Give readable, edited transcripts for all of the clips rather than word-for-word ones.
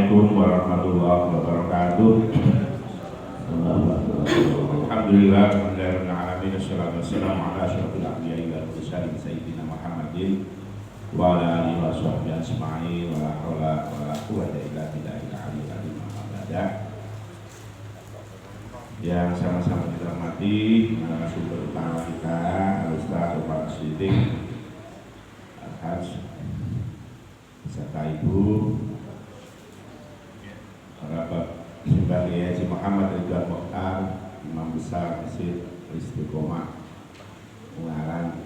Assalamualaikum warahmatullahi wabarakatuh. Alhamdulillah, alhamdulillahirabbil alamin, wassalatu wassalamu ala asyrofil anbiya'i wal mursalin sayyidina Muhammadin wa ala alihi wa sahbihi ajma'in, wa la haula wa la quwwata illa billahil aliyyil azim. Yang sama-sama kita hormati narasumber utama kita, Ustaz Bapak Siddiq Al-Hajj beserta Ibu, Bapak sebagai Haji Muhammad Ridwan Mokhtar, Imam Besar Masjid Istiqomah Ungaran,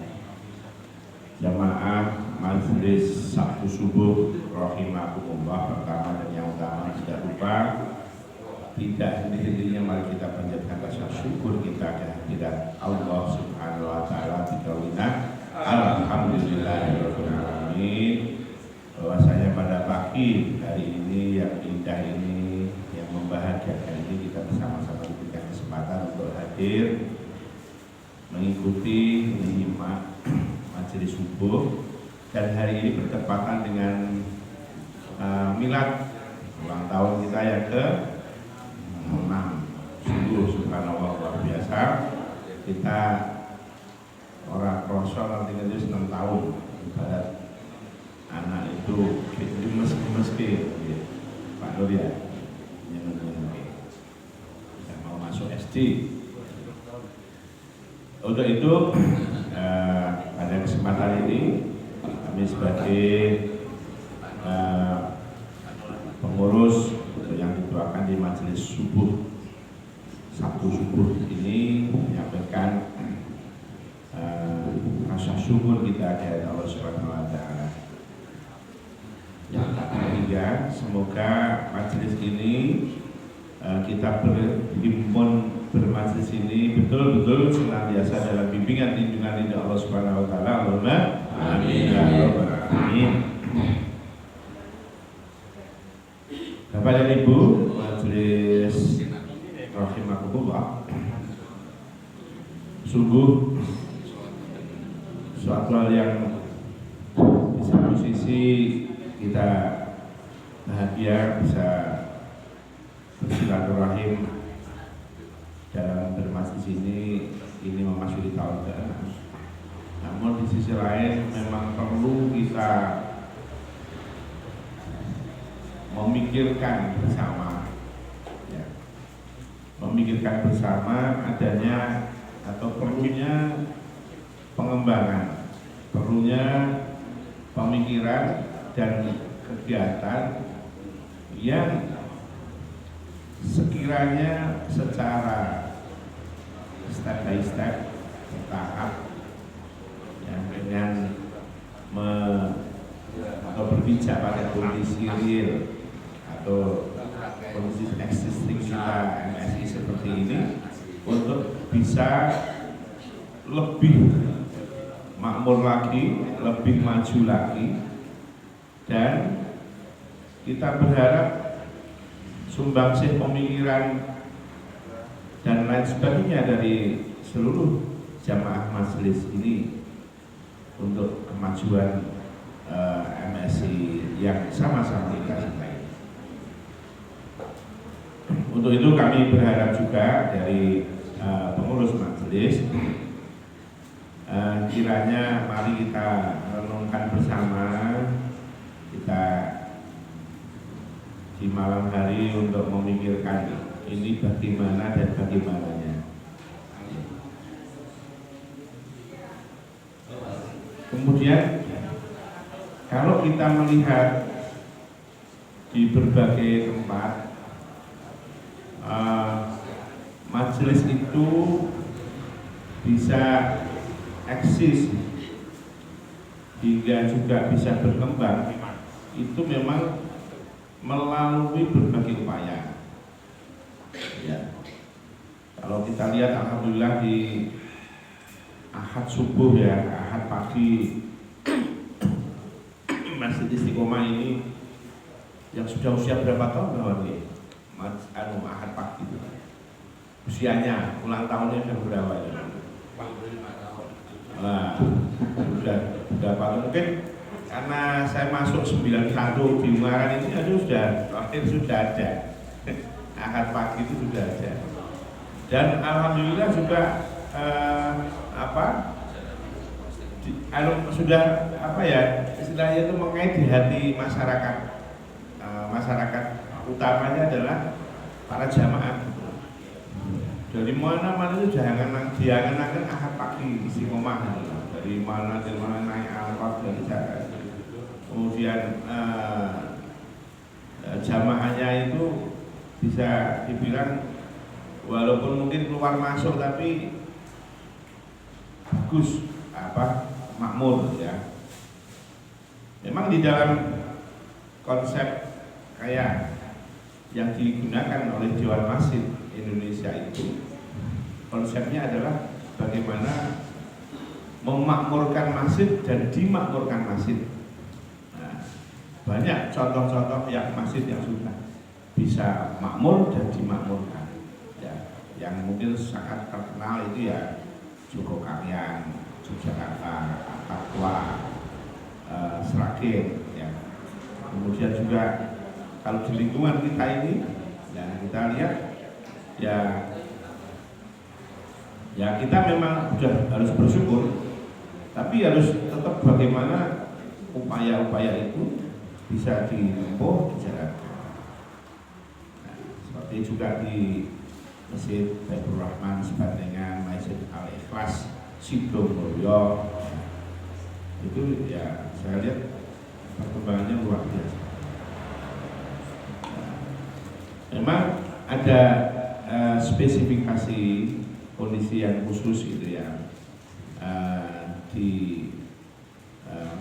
jamaah Majelis Sabtu Subuh rahimakumullah. Pertama dan yang utama, tidak lupa, tidak henti-hentinya mari kita panjatkan rasa syukur kita kehadirat Allah Subhanahu wa taala di kaulina alhamdulillahirabbil alamin, bahwasanya pada pagi hari ini yang indah ini, yang membahagiakan ini, kita bersama-sama diberikan kesempatan untuk hadir mengikuti menyimak majelis subuh, dan hari ini bertepatan dengan milad ulang tahun kita yang ke 6. Sungguh subhanallah, luar biasa. Kita orang kroso nanti itu 6 tahun, ibarat anak itu meski Pak Nur ya, yang mau masuk SD. Untuk itu pada kesempatan ini kami sebagai pengurus yang didoakan di majelis subuh Sabtu subuh ini menyampaikan rasa syukur kita kepada Allah Subhanahu wa taala. Yang ketiga, semoga majelis ini kita berhimpun bermajelis ini betul-betul senantiasa dalam bimbingan lindungan Allah Subhanahu wa taala. Allahumma amin ya rabbal alamin. Bapak dan Ibu majelis rahimakumullah, sungguh suatu hal yang di satu sisi kita bahagia bisa bersilaturahim dalam bermajelis ini memasuki tahun ke-6. Namun di sisi lain memang perlu kita memikirkan bersama, ya, memikirkan bersama adanya atau perlunya pengembangan, perlunya pemikiran dan kegiatan yang sekiranya secara step by step, bertahap, yang dengan atau berbicara pada kondisi real atau kondisi existing kita MSI seperti ini, untuk bisa lebih makmur lagi, lebih maju lagi, dan kita berharap sumbangsih pemikiran dan lain sebagainya dari seluruh jamaah majelis ini untuk kemajuan MSI yang sama-sama kita cintai. Untuk itu kami berharap juga dari pengurus majelis, kiranya mari kita renungkan bersama, kita di malam hari untuk memikirkan ini bagaimana dan bagaimananya. Kemudian kalau kita melihat di berbagai tempat, majelis itu bisa eksis hingga juga bisa berkembang, itu memang melalui berbagai upaya. Ya. Kalau kita lihat, alhamdulillah di Ahad subuh ya, Ahad pagi Masjid Istiqomah ini yang sudah usia berapa tahun kawan nih? Ahad pagi itu. Usianya, ulang tahunnya sudah berapa ya? 45 tahun. Nah, sudah berapa tahun? Mungkin karena saya masuk 91 di Ungaran ini sudah terakhir sudah ada. Ahad pagi itu sudah ada. Dan alhamdulillah juga sudah istilahnya itu mengait di hati masyarakat. Masyarakat utamanya adalah para jamaah. Dari mana-mana itu diangan-angan ahad pagi istiqomah. Dari mana naik angkot dari Jakarta. Kemudian jamaahnya itu bisa dibilang walaupun mungkin keluar masuk tapi bagus, makmur ya. Memang di dalam konsep kayak yang digunakan oleh Dewan Masjid Indonesia itu konsepnya adalah bagaimana memakmurkan masjid dan dimakmurkan masjid. Nah, banyak contoh-contoh yang masjid yang sudah bisa makmur dan dimakmurkan. Ya, yang mungkin sangat terkenal itu ya Jogokarian, Yogyakarta, Takwa, Sragen. Ya. Kemudian juga kalau di lingkungan kita ini, ya kita lihat ya kita memang sudah harus bersyukur, tapi harus tetap bagaimana upaya-upaya itu bisa ditempuh, dijalankan. Nah, seperti juga di Masjid Baitur Rahman Sebandengan, Masjid Al-Ikhlas Sidomulyo, itu ya saya lihat perkembangannya luar biasa. Memang ada spesifikasi kondisi yang khusus itu ya,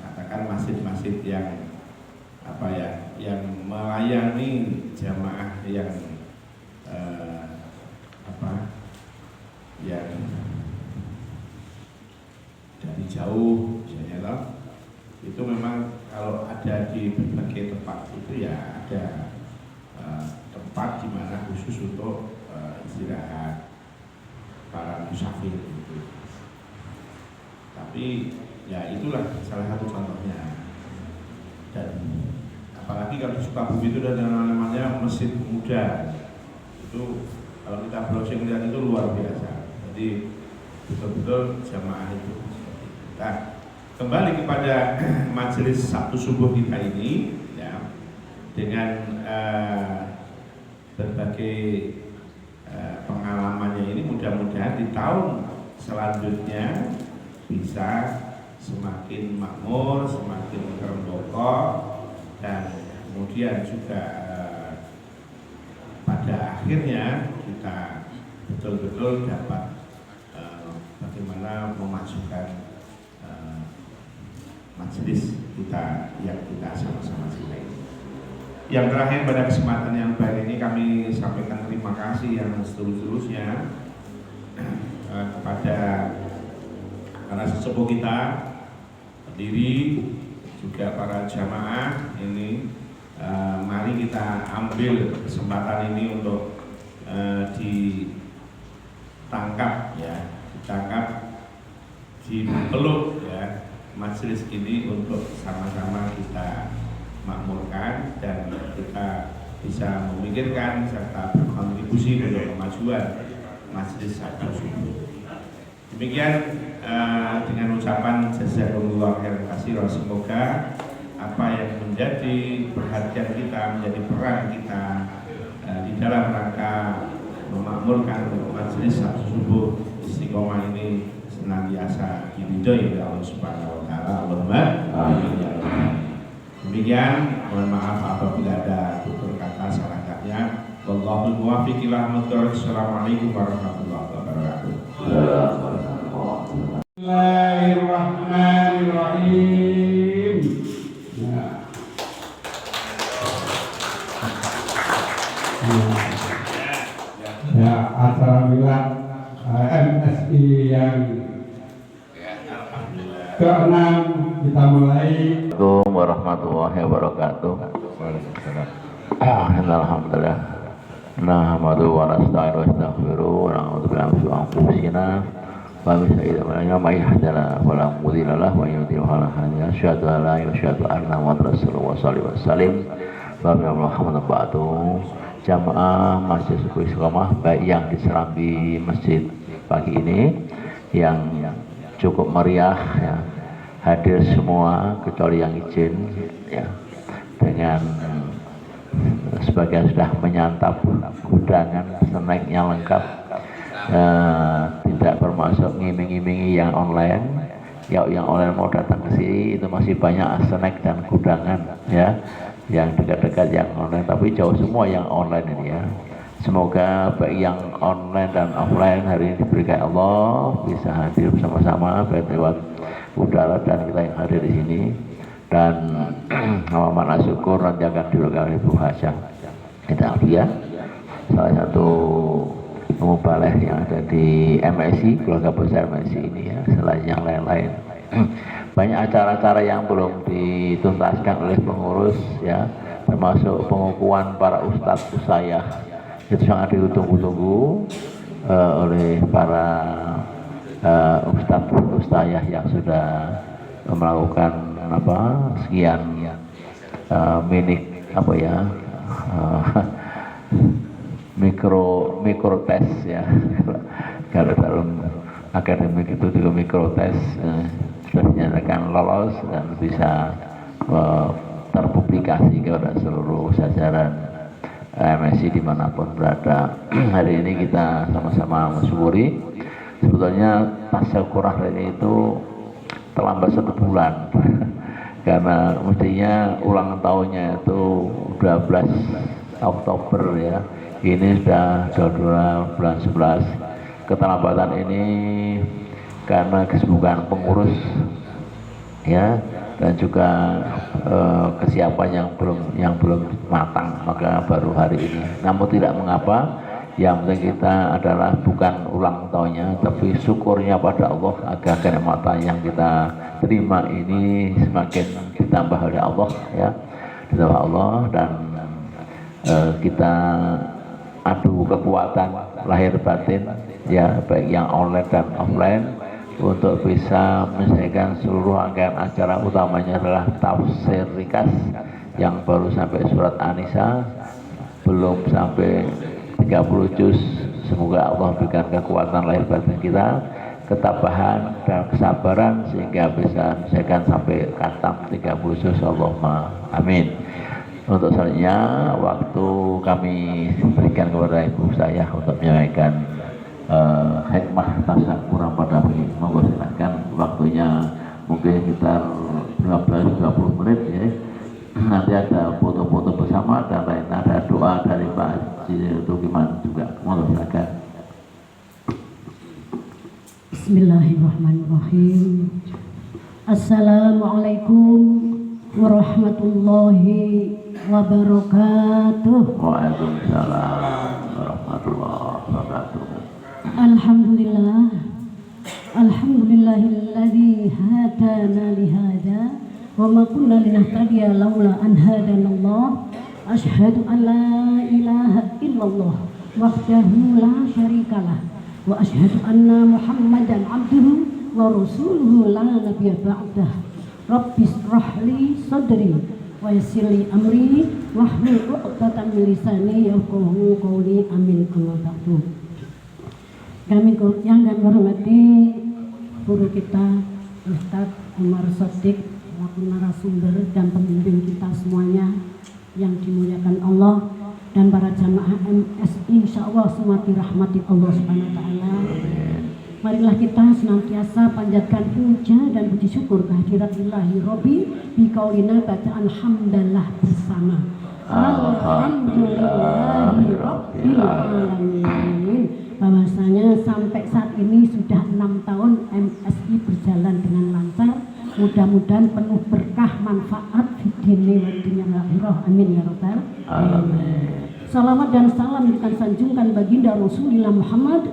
katakan masjid-masjid yang yang melayani jamaah yang yang dari jauh misalnya loh, itu memang kalau ada di berbagai tempat itu ya ada tempat di mana khusus untuk istirahat para musafir itu. Tapi ya itulah salah satu contohnya. Dan apalagi kalau di Sukabumi itu ada namanya Masjid Pemuda. Itu kalau kita browsing lihat itu luar biasa. Jadi betul-betul jamaah itu. Nah, kembali kepada majelis Sabtu subuh kita ini ya, dengan berbagai pengalamannya ini, mudah-mudahan di tahun selanjutnya bisa semakin makmur, semakin terbuka, dan kemudian juga pada akhirnya kita betul-betul dapat bagaimana memajukan majelis kita yang kita sama-sama cintai. Yang terakhir, pada kesempatan yang baik ini kami sampaikan terima kasih yang setulus-tulusnya kepada para sesepuh kita, pendiri, juga para jamaah ini. Mari kita ambil kesempatan ini untuk ditangkap ya, dipeluk ya majelis ini untuk sama-sama kita makmurkan dan kita bisa memikirkan serta berkontribusi untuk kemajuan majelis Sabtu subuh. Demikian dengan ucapan jazakumullah khairan katsiran, semoga apa yang menjadi perhatian kita, menjadi peran kita di dalam rangka memakmurkan majelis Sabtu subuh istiqomah ini senantiasa diridhoi oleh Allah Subhanahu wa taala. Allahumma amin ya rabbal. Demikian, mohon maaf apabila ada tutur kata salah katanya. Wallahul muwaffiq ila aqwamit. Assalamualaikum warahmatullahi wabarakatuh. Bismillahirrahmanirrahim. Ya, alhamdulillah MSI yang ke-6 kita mulai. Assalamualaikum warahmatullahi wabarakatuh. Alhamdulillah. Nahmadu wa nasta'inu wa nastaghfiruh wa na'udzu billahi min shururi anfusina ومن يهدنا فلا مضل له ومن يضلل فلا هادي له أشهد أن لا إله إلا الله أن محمدا رسول الله صلى الله عليه وسلم Muhammad ba'du. Jamaah Masjid Subuh Istiqomah baik yang di Serambi masjid pagi ini yang cukup meriah ya, hadir semua kecuali yang izin ya, dengan sebagian sudah menyantap kudangan snack yang lengkap, tidak bermaksud ngiming-ngimingi yang online. Ya, yang online mau datang ke sini itu masih banyak snack dan kudangan ya, yang dekat-dekat yang online, tapi jauh semua yang online ini ya. Semoga baik yang online dan offline hari ini diberikan Allah bisa hadir bersama-sama baik lewat udara dan kita yang hadir di sini, dan mana syukur dan jangan dilakukan Ibu Hasyah kita ya, salah satu mubaleh yang ada di MSI, keluarga besar MSI ini ya, selain yang lain-lain. Banyak acara-acara yang belum dituntaskan oleh pengurus ya, termasuk pengukuhan para ustadz usayah, itu sangat ditunggu-tunggu oleh para ustadz usayah yang sudah melakukan sekian minik mikro tes ya. Kalau dalam akademik itu juga mikro tes sudah dinyatakan lolos dan bisa terpublikasi kepada seluruh jajaran MSI dimanapun berada. Hari ini kita sama-sama mensyukuri. Sebetulnya tasyakurah ini itu terlambat 1 bulan karena mestinya ulang tahunnya itu 12 Oktober ya, ini sudah 22 bulan 11. Keterlambatan ini karena kesibukan pengurus ya, dan juga kesiapan yang belum matang, maka baru hari ini. Namun tidak mengapa, yang penting kita adalah bukan ulang tahunnya tapi syukurnya pada Allah agar kenikmatan yang kita terima ini semakin ditambah oleh Allah ya, ditambah Allah, dan kita adu kekuatan lahir batin ya, baik yang online dan offline, untuk bisa menyelesaikan seluruh rangkaian acara. Utamanya adalah tafsir ringkas yang baru sampai surat An-Nisa, belum sampai 30 juz. Semoga Allah berikan kekuatan lahir batin kita, ketabahan dan kesabaran sehingga bisa menyelesaikan sampai khatam 30 juz. Allahumma amin. Untuk selanjutnya waktu kami berikan kepada ibu saya untuk menyampaikan hikmah tasyakuran pada hari ini. Monggo silakan, waktunya mungkin sekitar 15-20 menit ya. Nanti ada foto-foto bersama dan lain, ada doa dari Pak Haji Tukiman juga. Monggo silakan. Bismillahirrahmanirrahim. Assalamualaikum warahmatullahi wabarakatuh. Waalaikumsalam warahmatullahi wabarakatuh. Alhamdulillahilladzi hadana lihada wa ma kunna linahtadiya laula an hadanallah. Asyhadu an la ilaha illallah wahdahu la syarikalah wa asyhadu anna Muhammadan abduhu wa rasuluhu la nabiyya ba'dah. Rabbis rahli sadri wa yassirli amri wahlul 'uqdatam min lisani yafqahu qawli. Amin. Kami yang kami hormati guru kita Ustadz Umar Sodik, selaku narasumber dan pembimbing kita semuanya yang dimuliakan Allah, dan para jamaah MSI insyaallah semua dirahmati Allah Subhanahu wa taala. Marilah kita senantiasa panjatkan puja dan puji syukur kehadirat Ilahi Robbi biqaulina bacaan hamdalah bersama. Alhamdulillahi Rabbil Alamin. Bahwasanya sampai saat ini sudah 6 tahun MSI berjalan dengan lancar. Mudah-mudahan penuh berkah manfaat fidini wa dunya akhirah. Amin ya rabbal alamin. Salawat dan salam kita sanjungkan baginda Rasulullah Muhammad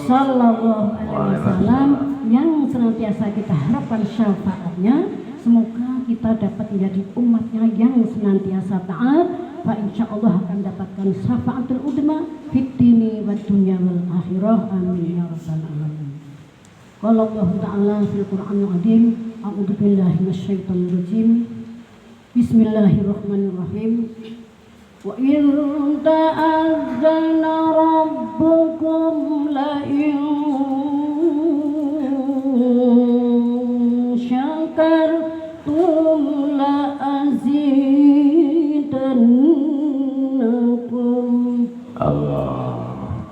sallallahu alaihi wasallam yang senantiasa kita harapkan syafaatnya. Semoga kita dapat menjadi umatnya yang senantiasa taat, fa insyaallah akan dapatkan syafaatul udma fid dini wad dunya wal akhirah. Amin ya rabbal alamin. Qala Allah Ta'ala fil Qur'anil Azim, a'udzu billahi minasyaitonir rajim. Bismillahirrahmanirrahim. Wa in ta'azzana rabbukum la in syakartum la azidannakum. Allah.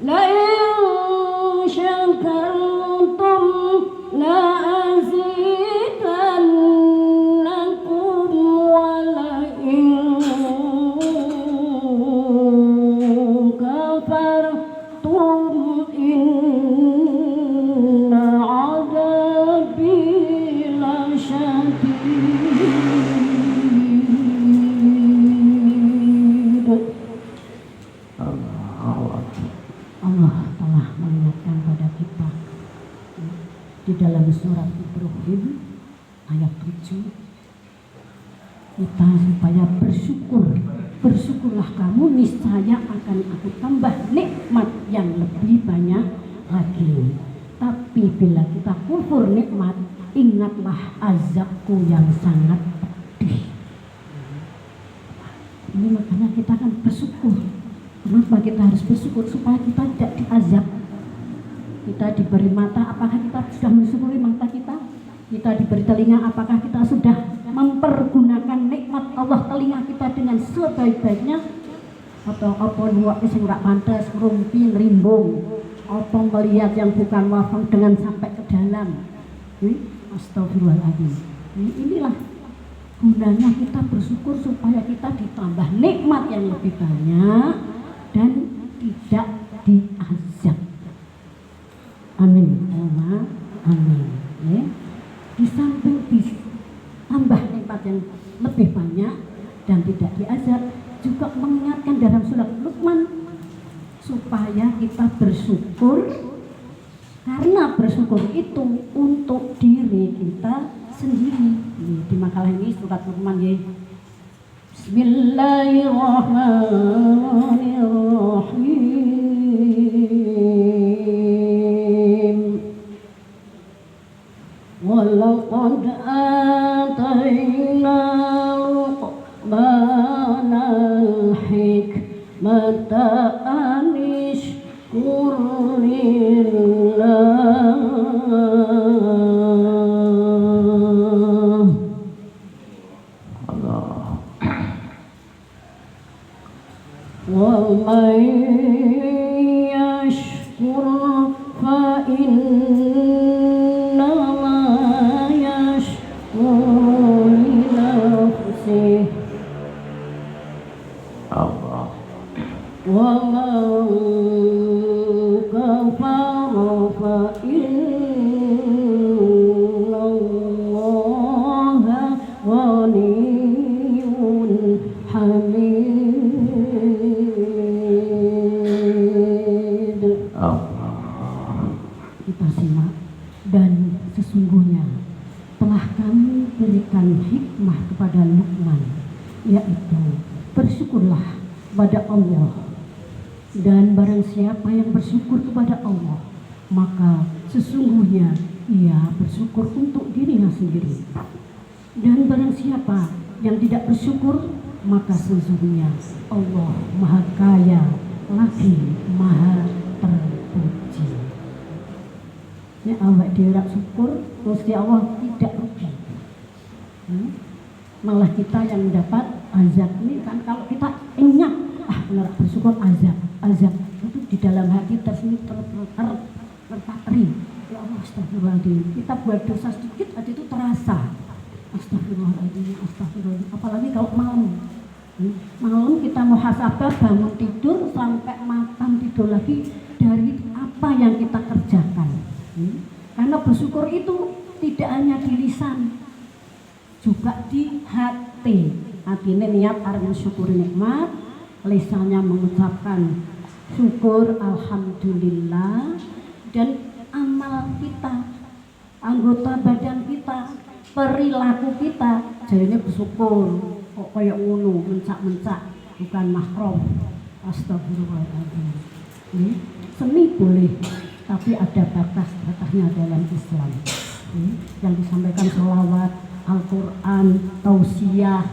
La in syakartum la azidannakum wa la in kafartum inna adabi lasyadid. Allah telah mengingatkan pada kita di dalam surat Ibrahim ayat 7 kita supaya bersyukurlah kamu, niscaya akan aku tambah nikmat yang lebih banyak lagi. Tapi bila kita kufur nikmat, ingatlah azabku yang sangat pedih. Ini makanya kita akan bersyukur. Kenapa kita harus bersyukur? Supaya kita tidak diazab. Kita diberi mata, apakah kita sudah mensyukuri mata kita? Kita diberi telinga, apakah kita sudah mempergunakan nikmat Allah telinga kita dengan sebaik-baiknya? Atau apa nuwak sing ora pantes, rumpi, rimbung, apa melihat yang bukan wafang dengan sampai ke dalam? Astagfirullahaladzim. Inilah gunanya kita bersyukur supaya kita ditambah nikmat yang lebih banyak dan tidak diazab. Amin. Amin. Ya. Di samping ditambah nikmat yang lebih banyak dan tidak diazab, juga mengingatkan dalam surat Luqman supaya kita bersyukur, karena bersyukur itu untuk diri kita sendiri. Di makalah ini surat Luqman ya. Bismillahirrahmanirrahim. Walaqad atayna Luqmanal hikmata an ishkur lillah. Wa man yashkur fa innama yashkur li nafsihi Allah. wa man kafara fa innallaha ghaniyyun hamid. Kita simak, dan sesungguhnya telah kami berikan hikmah kepada Luqman, yaitu bersyukurlah kepada Allah, dan barang siapa yang bersyukur kepada Allah maka sesungguhnya ia bersyukur untuk dirinya sendiri, dan barang siapa yang tidak bersyukur maka sesungguhnya Allah Maha Kaya lagi Maha terpuji. Ya, awak dirak syukur, Gusti Allah tidak rugi. Malah kita yang mendapat azab ini kan, kalau kita ingat benar bersyukur, azab itu di dalam hati terpatri. Ya Allah, astagfirullahaladzim, kita buat dosa sedikit aja itu terasa. Astagfirullahaladzim, apalagi kalau malam kita muhasabah, bangun tidur sampai malam tidur lagi dari apa yang kita kerjakan. Karena bersyukur itu tidak hanya di lisan, juga di hati. Hatinya niat arep mensyukuri nikmat, lisannya mengucapkan syukur alhamdulillah, dan amal kita, anggota badan kita, perilaku kita jadinya bersyukur. Kok kayak ngono, mencak-mencak, bukan mahram. Astagfirullahaladzim. Seni boleh, tapi ada batas-batasnya dalam Islam. Yang disampaikan sholawat, Al-Quran, tausiah.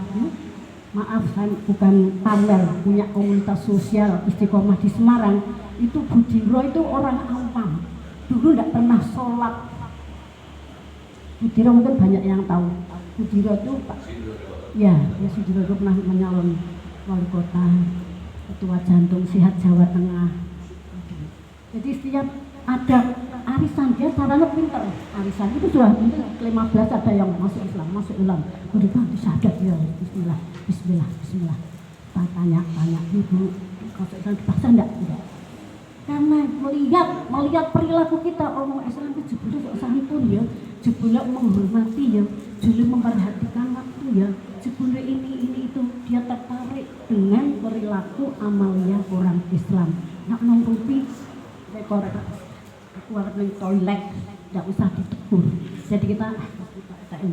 Maaf, saya bukan pamer, punya komunitas sosial Istiqomah di Semarang. Itu Budiro itu orang awam, dulu tidak pernah sholat. Budiro mungkin banyak yang tahu. Budiro itu Pak, ya Budiro itu pernah menyalon wali kota, ketua jantung sehat Jawa Tengah. Jadi setiap ada arisan dia caranya pinter. Arisan itu sudah pinter. 15 ada yang masuk Islam. Udah bantu syahadat ya. Bismillah. Tanya ibu masuk Islam dipaksa enggak? Karena melihat perilaku kita orang Islam itu jebule santun ya, jebule menghormati ya, jebule memperhatikan waktu ya, jebule ini itu dia tertarik dengan perilaku amalia orang Islam. Nak nongrupi rekor keluar dari toilet tidak usah ditegur. Jadi kita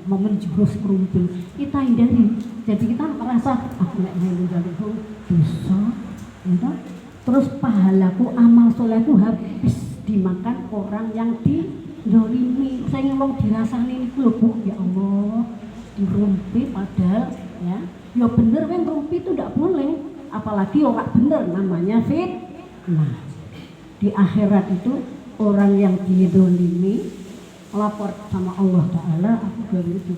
mau menjurus kerumpul kita hindari. Jadi kita merasa aku nggak mau itu dosa, gitu. Terus pahalaku amal solehku habis dimakan orang yang dizalimi. Saya ngomong dirasani itu loh Bu, ya Allah, dirumpi padahal ya bener kan rumpi itu tidak boleh, apalagi orang bener namanya fitnah. Di akhirat itu orang yang dizalimi lapor sama Allah Ta'ala, aku baru itu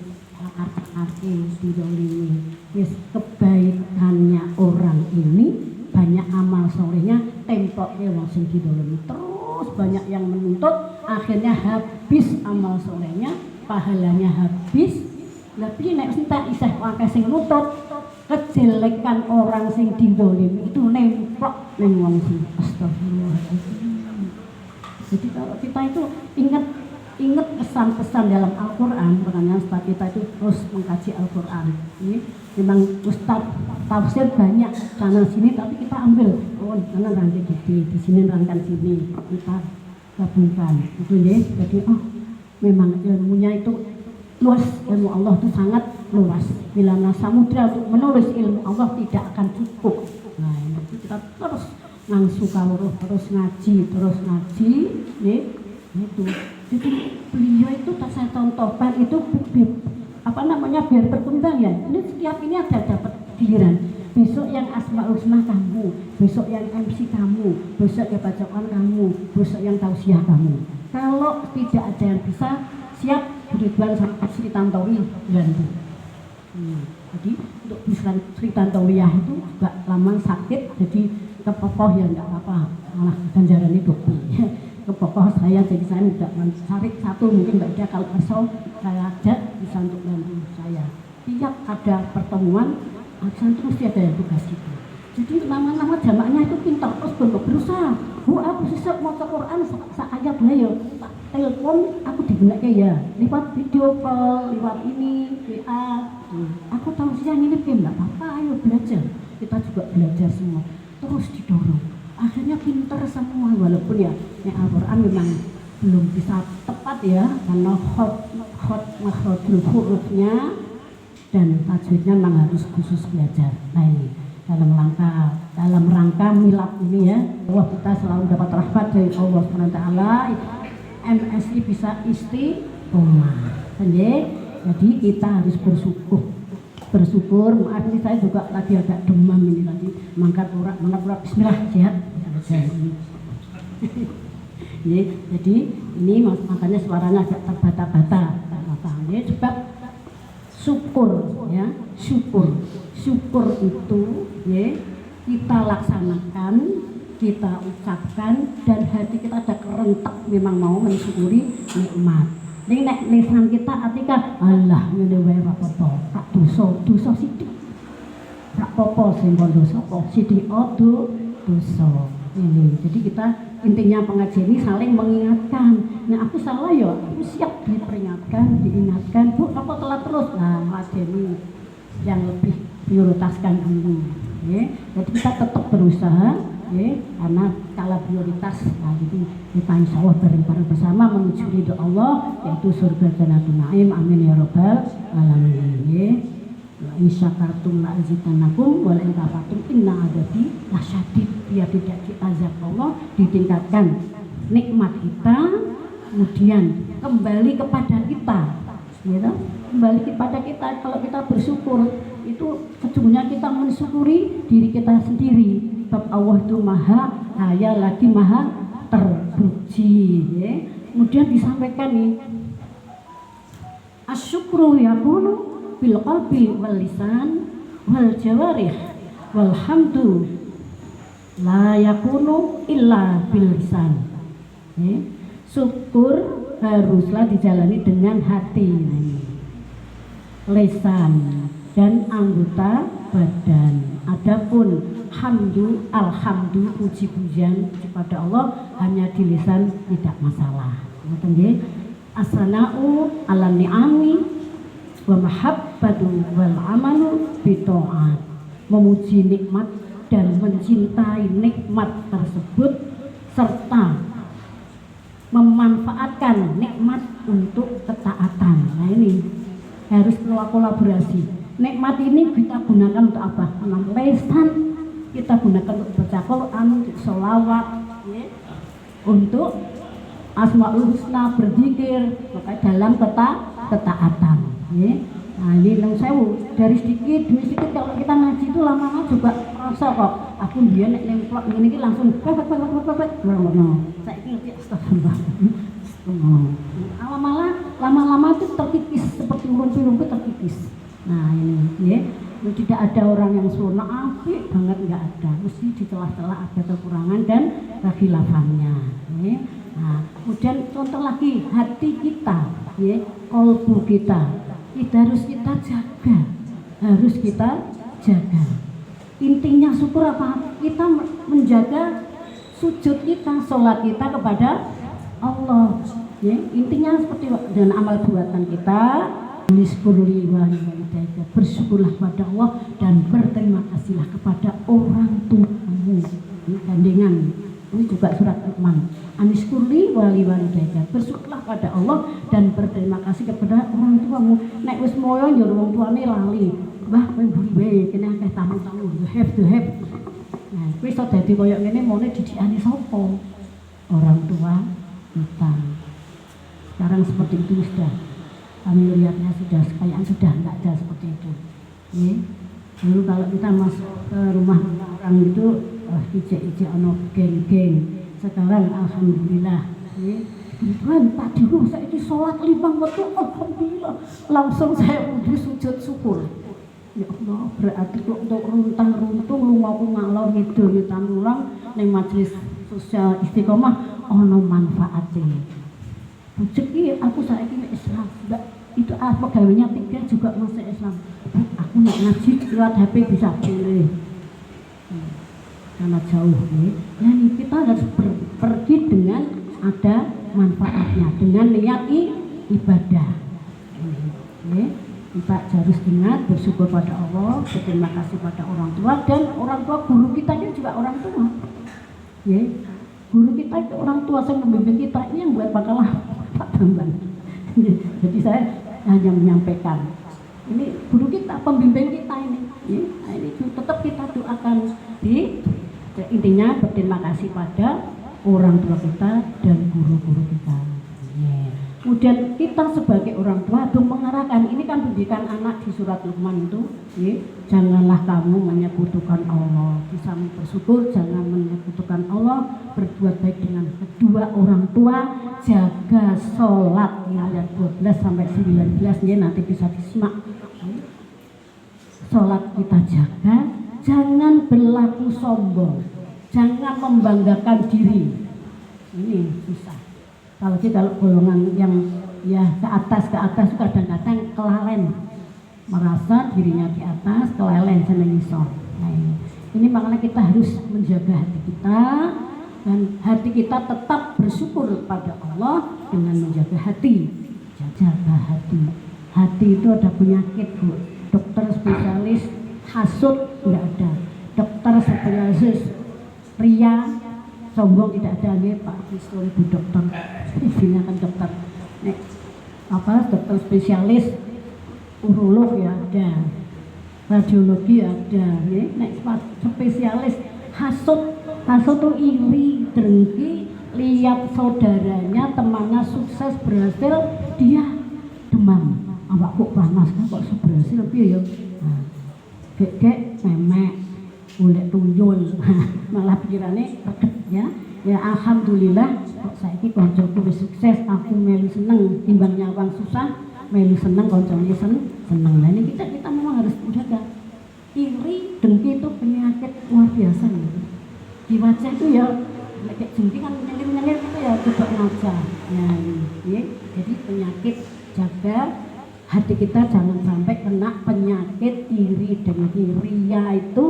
dizalimi. Yes, kebaikannya orang ini banyak amal solehnya, tempoknya wong sing dizalimi terus banyak yang menuntut, akhirnya habis amal solehnya, pahalanya habis. Tapi nek entek isih akeh sing nutut, kejelekan orang sing dizalimi itu nempok ning wong sing astagfirullahaladzim. Jadi kalau kita itu ingat pesan-pesan dalam Al-Quran, makanya Ustaz kita itu terus mengkaji Al-Quran. Ini memang Ustaz tafsir banyak sana sini, tapi kita ambil karena rangkai di sini rangkai sini kita gabungkan itu ya. Jadi memang ilmunya itu luas, ilmu Allah itu sangat luas. Bila samudra untuk menulis ilmu Allah tidak akan cukup. Nah itu kita terus ngangsu kawruh, terus ngaji ya, itu. Jadi beliau itu saya contohkan itu biar berkembang ya. Ini setiap ini ada dapat giliran. Besok yang Asmaul Husna kamu, besok yang MC kamu, besok yang bacaan kamu, besok yang tausiah kamu. Kalau tidak ada yang bisa, siap Ridwan sama Sri Tantowi bantu. Jadi untuk Sri Tantowiyah itu juga lama sakit, jadi kepokoh ya enggak apa-apa, malah ganjaran itu kepokoh saya, jadi saya tidak mencari satu, mungkin Mbak Ida kalau besok saya ajak bisa untuk bantu saya. Tiap ada pertemuan, aksan terus ada yang tugas itu. Jadi nama-nama jamaknya itu pintar, terus berusaha. Bu, aku sesek mau ke Quran seayat lah ya. Telepon aku digunakan ya, lewat video call, lewat ini, WA. Aku tahu siang ini nggak apa-apa, ayo belajar. Kita juga belajar semua, terus didorong. Akhirnya pintar semua, walaupun ya Al-Quran memang belum bisa tepat ya, karena makhrajul hurufnya dan tajwidnya memang harus khusus belajar. Nah ini dalam rangka milad ini ya, Allah kita selalu dapat rahmat dari Allah SWT, MSI bisa istiqomah. Jadi kita harus bersyukur. Maaf ini saya juga lagi agak demam ini tadi, mangkat urat bismillah sehat. Jadi ini makanya suaranya agak terbata-bata. Sebab syukur ya, syukur itu ya kita laksanakan, kita ucapkan, dan hati kita ada kerentak memang mau mensyukuri nikmat. Ning nek lisan kita atika Allah ngene wae ora apa-apa, tak dosa sithik. Ora apa-apa sing dosa apa sithik dosa. Ini. Jadi kita intinya pengajian ini saling mengingatkan. Nah aku salah ya, aku siap diperingatkan, diingatkan. Bu, apa telat terus? Nah Mas Denny yang lebih prioritaskan dulu. Ya. Jadi kita tetap berusaha, ya, karena skala prioritas. Nah, jadi kita insya Allah bareng-bareng bersama menuju ridho Allah, yaitu surga Jannatul Naim. Amin ya robbal alamin. Ya. Insya kartum la azidannakum wa la in kafartum inna adabi lasyadid. biar tidak diazab Allah, ditingkatkan nikmat kita, kemudian kembali kepada kita, gitu. Kembali kepada kita. Kalau kita bersyukur itu sesungguhnya kita mensyukuri diri kita sendiri. Sebab Allah itu maha kaya lagi maha terpuji, ya. Kemudian disampaikan nih, asyukru yakunu bil qalbi wal lisan wal jawarih walhamdu la yakunu illa bil lisan. Syukur haruslah dijalani dengan hati, lisan dan anggota badan. Adapun hamdu, alhamdu, puji-pujian kepada Allah hanya di lisan tidak masalah. As-sana'u ala ni'ami wa mahabbatu wal amalu bita'at. Memuji nikmat dan mencintai nikmat tersebut serta memanfaatkan nikmat untuk ketaatan. Nah ini harus kolaborasi. Nikmat ini kita gunakan untuk apa? Lesan kita gunakan untuk baca Quran, untuk sholawat, ya. Untuk Asmaul Husna, berzikir, maka dalam ketaatan, ya. Nah ini nang sewu dari sedikit demi sedikit. Kalau kita ngaji itu lama-lama juga rasa kok aku dia nek nengklok ini langsung pepet saya ngerti astagfirullah. Lama-lama itu terkikis seperti rumpi-rumpi terkikis. Nah ini, ya. Tidak ada orang yang sempurna apik banget, nggak ada. Mesti di celah-celah ada kekurangan dan kehilafannya, ya. Nah, kemudian contoh lagi hati kita, ya, kolbu kita harus kita jaga. Intinya syukur apa? Kita menjaga sujud kita, sholat kita kepada Allah, ya. Intinya seperti dengan amal buatan kita, bersyukurlah pada Allah dan berterima kasihlah kepada orang tuamu. Ini gandengan. Ini juga surat Luqman. Aniskurli wali walidayka. Bersyukurlah pada Allah dan berterima kasih kepada orang tuamu. Nek wis moyo yo wong tuane lali. Mbah kowe mburi kene akeh tamu-tamu. You have to have. Nah, kowe iso dadi koyo ngene mone didikane sapa? Orang tua kita. Sekarang seperti itu sudah. Kami lihatnya sudah enggak ada seperti itu. Ya. Dulu kalau kita masuk ke rumah orang itu ijek-ijek ono geng-geng. Sekarang alhamdulillah, ya. Tuhan tadi saya ini sholat 5 waktu, alhamdulillah langsung saya udah sujud syukur. Ya Allah, berarti untuk runtang-runtung lu mau ngalor ngidul nyetan ulang ning majelis sosial istiqomah ono manfaatnya. Rezeki aku saiki Islam, itu pegawainya 3 juga masuk Islam. Aku nak ngaji lewat HP bisa pilih. Karena jauh nih, yani kita harus pergi dengan ada manfaatnya, dengan niat ibadah. Ya, kita harus ingat bersyukur pada Allah, berterima kasih pada orang tua dan orang tua guru kita juga orang tua. Ya, guru kita itu orang tua yang membimbing kita ini yang buat bakalah Pak Bambang. Jadi saya hanya menyampaikan ini guru kita, pembimbing kita ini. Ya, ini tetap kita doakan intinya berterima kasih pada orang tua kita dan guru-guru kita. Ya. Kemudian kita sebagai orang tua itu mengarahkan, ini kan pendidikan anak di surat Luqman itu, ya, janganlah kamu menyekutukan Allah, bisa bersyukur, jangan menyekutukan Allah, berbuat baik dengan kedua orang tua, jaga sholat, ya, ayat 12 sampai 19 ya, nanti bisa disimak. Sholat kita jaga, jangan berlaku sombong, jangan membanggakan diri. Ini susah. Kalau golongan yang ya ke atas kadang-kadang kelalen, merasa dirinya di atas, kelalen seneng iso. Nah, ini makanya kita harus menjaga hati kita dan hati kita tetap bersyukur pada Allah dengan menjaga hati. Jaga hati. Hati itu ada penyakit, Bu. Dokter spesialis hasud tidak ada. Dokter spesialis ria sombong tidak ada, ya Pak Kristo Bu dokter. Isinya kan dokter. Nek dokter spesialis urolog ya ada. Radiologi ada, ya. Nek spesialis hasud Kaso tuh iri, dengki, lihat saudaranya, temannya sukses berhasil, dia demam. Awak kok panas kan kok berhasil piye ya? Gek memek, golek tuyul, malah pikirannya reget ya. Ya alhamdulillah kok saiki koncoku wis sukses, aku melu seneng timbang nyawang susah, melu seneng koncone seneng. Nah ini kita memang harus menjaga. Iri, dengki itu penyakit luar biasa ya. Di wajah itu ya kayak jengki kan nyelir itu ya coba ngaca. Ya ini jadi penyakit, jaga hati kita jangan sampai kena penyakit iri dengki. Ria itu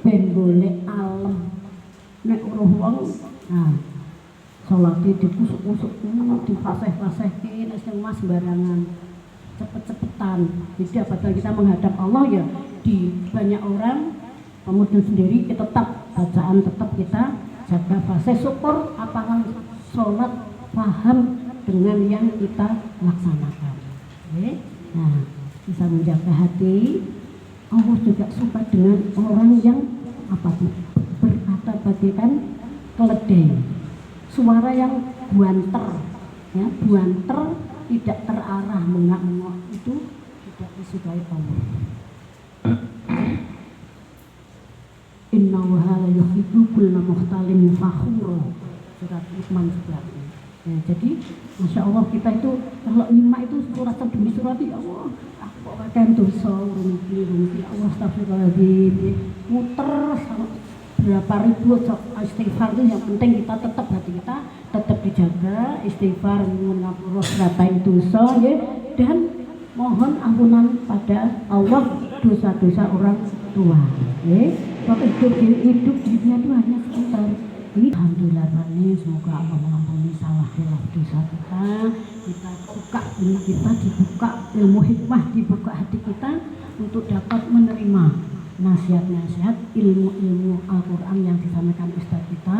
ben golek alam. Nek roh wong nah salate dikusuk-kusuk difaseh-fasehke nek sing mas sembarangan cepet-cepetan. Jadi apabila kita menghadap Allah ya di banyak orang kemudian sendiri kita tetap bacaan tetap kita jaga fase syukur apakah sholat paham dengan yang kita laksanakan. Oke? Nah bisa menjaga hati. Allah juga suka dengan orang yang apa tuh berkata bagaikan keledai, suara yang buanter ya, buanter tidak terarah mengak-ngok, itu tidak disukai Allah. Innahu la yuhibbu kulla mukhtalin fakhur, surat Luqman 11. Ya, jadi masya Allah kita itu kalau nyimak itu surat demi surat ya Allah aku kok akan dosa rumpi Allah astagfirullahaladzim muter berapa ribu istighfar itu yang penting kita tetap hati kita tetap dijaga istighfar mengapunten dosa ya, dan mohon ampunan pada Allah dosa-dosa orang tua ya. Waktu hidup di dunia itu hanya sebentar. Alhamdulillah ini semoga Allah mengampuni salah khilaf dosa kita buka ilmu kita, dibuka ilmu hikmah, dibuka hati kita untuk dapat menerima nasihat-nasihat ilmu-ilmu Al-Quran yang disampaikan Ustaz kita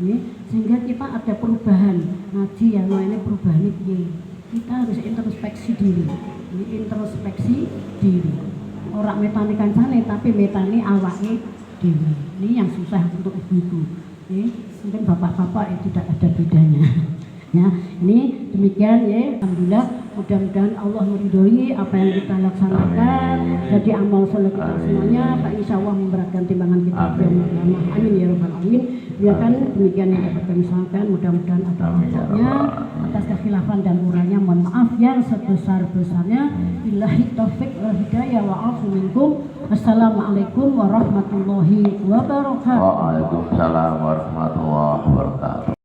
ya, sehingga kita ada perubahan ngaji yang lainnya perubahan ini kita harus introspeksi diri ini introspeksi diri orang metani kancane tapi metani awake dewi ini yang susah untuk ibu-ibu ya, mungkin bapak-bapak itu tidak ada bedanya ya. Ini demikian ya, alhamdulillah mudah-mudahan Allah meridhoi apa yang kita laksanakan. Jadi amal soleh kita semuanya Pak insya Allah memberatkan timbangan kita. Amin ya rabbal alamin. Biarkan demikian yang dapat kami sampaikan, mudah-mudahan ada manfaatnya. Atas kekhilafan dan kurangnya mohon maaf yang sebesar-besarnya. Billahi taufik wal hidayah wa afu minkum. Assalamualaikum warahmatullahi wabarakatuh. Waalaikumsalam warahmatullahi wabarakatuh.